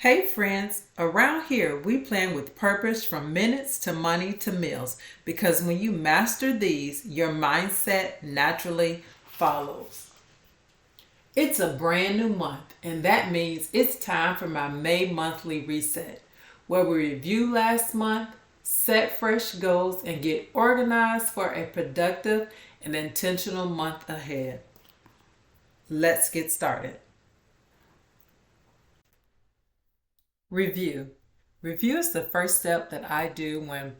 Hey friends, around here we plan with purpose from minutes to money to meals because when you master these, your mindset naturally follows. It's a brand new month, and that means it's time for my May monthly reset, where we review last month, set fresh goals, and get organized for a productive and intentional month ahead. Let's get started. Review. Review is the first step that I do when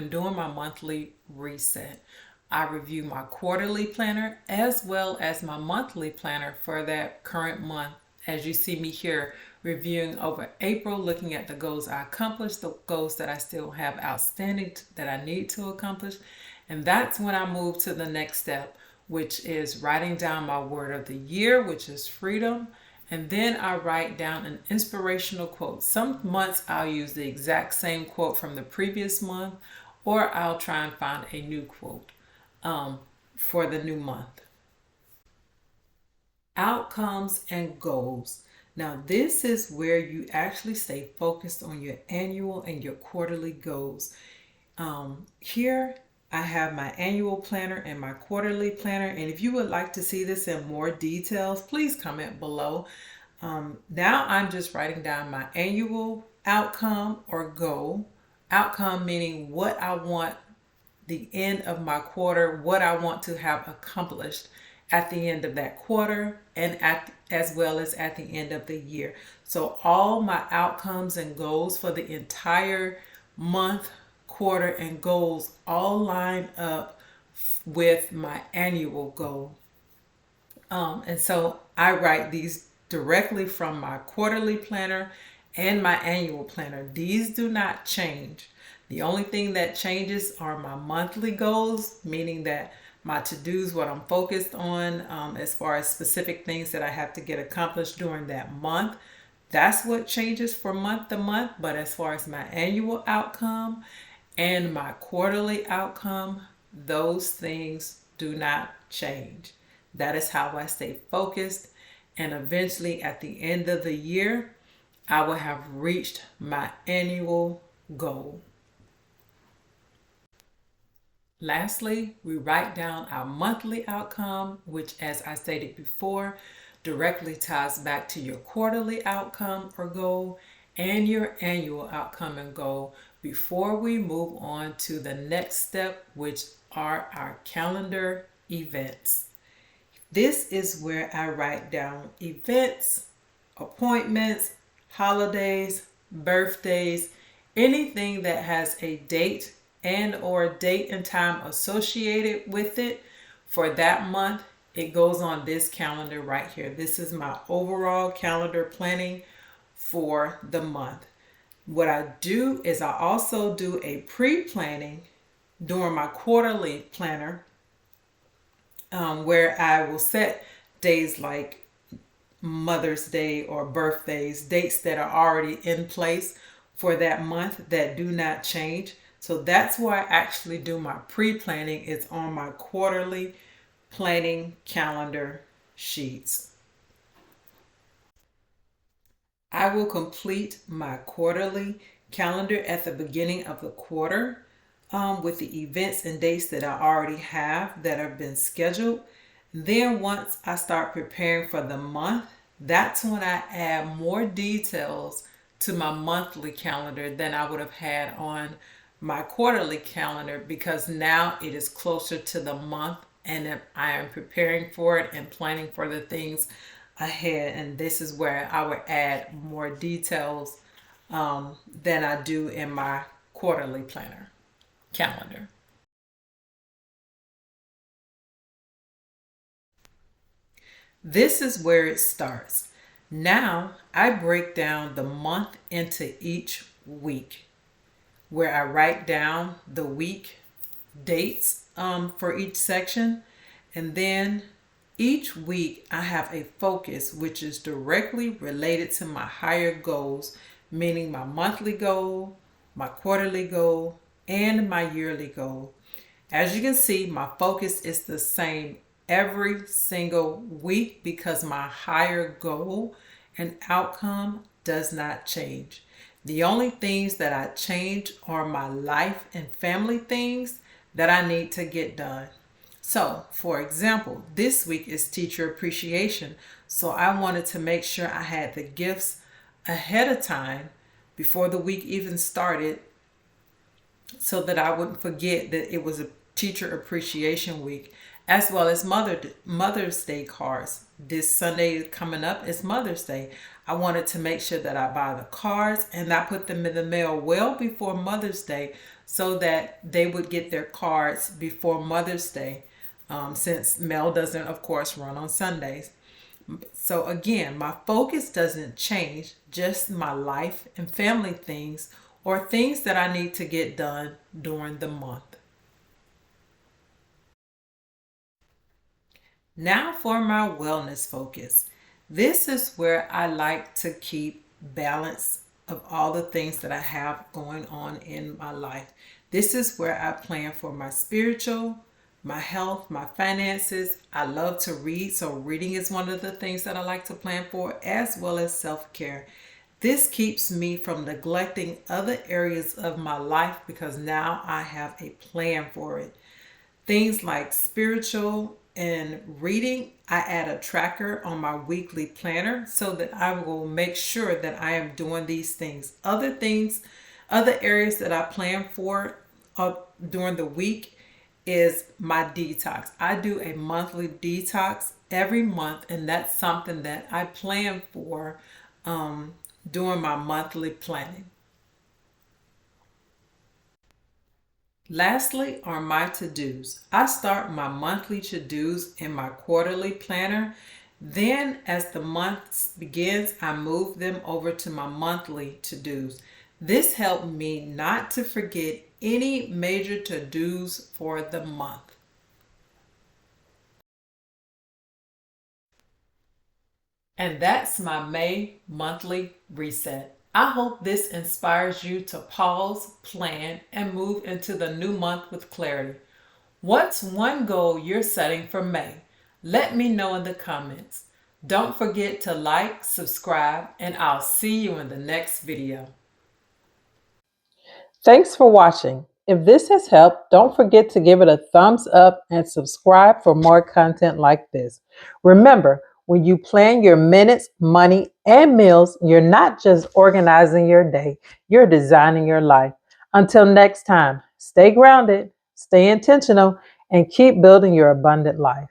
doing my monthly reset. I review my quarterly planner as well as my monthly planner for that current month. As you see me here reviewing over April, looking at the goals I accomplished, the goals that I still have outstanding that I need to accomplish. And that's when I move to the next step, which is writing down my word of the year, which is freedom. And then I write down an inspirational quote. Some months I'll use the exact same quote from the previous month, or I'll try and find a new quote for the new month. Outcomes and goals. Now, this is where you actually stay focused on your annual and your quarterly goals. Here I have my annual planner and my quarterly planner. And if you would like to see this in more details, please comment below. Now I'm just writing down my annual outcome or goal. Outcome meaning what I want the end of my quarter, what I want to have accomplished at the end of that quarter and as well as at the end of the year. So all my outcomes and goals for the entire month, quarter, and goals all line up with my annual goal. And so I write these directly from my quarterly planner and my annual planner. These do not change. The only thing that changes are my monthly goals, meaning that my to-dos, what I'm focused on as far as specific things that I have to get accomplished during that month. That's what changes from month to month. But as far as my annual outcome and my quarterly outcome, those things do not change. That is how I stay focused. And eventually at the end of the year, I will have reached my annual goal. Lastly, we write down our monthly outcome, which, as I stated before, directly ties back to your quarterly outcome or goal and your annual outcome and goal before we move on to the next step, which are our calendar events. This is where I write down events, appointments, holidays, birthdays, anything that has a date or date and time associated with it for that month. It goes on this calendar right here. This is my overall calendar planning for the month. What I do is I also do a pre-planning during my quarterly planner where I will set days like Mother's Day or birthdays, dates that are already in place for that month that do not change. So that's where I actually do my pre-planning. It's on my quarterly planning calendar sheets. I will complete my quarterly calendar at the beginning of the quarter with the events and dates that I already have that have been scheduled. Then once I start preparing for the month, that's when I add more details to my monthly calendar than I would have had on my quarterly calendar, because now it is closer to the month and I am preparing for it and planning for the things ahead. And this is where I would add more details than I do in my quarterly planner calendar. This is where it starts. Now I break down the month into each week, where I write down the week dates for each section. And then each week I have a focus which is directly related to my higher goals, meaning my monthly goal, my quarterly goal, and my yearly goal. As you can see, my focus is the same every single week because my higher goal and outcome does not change. The only things that I change are my life and family things that I need to get done. So, for example, this week is teacher appreciation. So, I wanted to make sure I had the gifts ahead of time before the week even started so that I wouldn't forget that it was a teacher appreciation week, as well as Mother's Day cards. This Sunday coming up is Mother's Day. I wanted to make sure that I buy the cards and I put them in the mail well before Mother's Day so that they would get their cards before Mother's Day, since mail doesn't, of course, run on Sundays. So again, my focus doesn't change, just my life and family things or things that I need to get done during the month. Now for my wellness focus. This is where I like to keep balance of all the things that I have going on in my life. This is where I plan for my spiritual, my health, my finances. I love to read, so reading is one of the things that I like to plan for, as well as self-care. This keeps me from neglecting other areas of my life because now I have a plan for it. Things like spiritual and reading, I add a tracker on my weekly planner so that I will make sure that I am doing these things. Other areas that I plan for during the week is my detox. I do a monthly detox every month, and that's something that I plan for during my monthly planning. Lastly are my to-dos. I start my monthly to-dos in my quarterly planner. Then as the month begins, I move them over to my monthly to-dos. This helped me not to forget any major to-dos for the month. And that's my May monthly reset. I hope this inspires you to pause, plan, and move into the new month with clarity. What's one goal you're setting for May? Let me know in the comments. Don't forget to like, subscribe, and I'll see you in the next video. Thanks for watching. If this has helped, don't forget to give it a thumbs up and subscribe for more content like this. Remember, when you plan your minutes, money, and meals, you're not just organizing your day, you're designing your life. Until next time, stay grounded, stay intentional, and keep building your abundant life.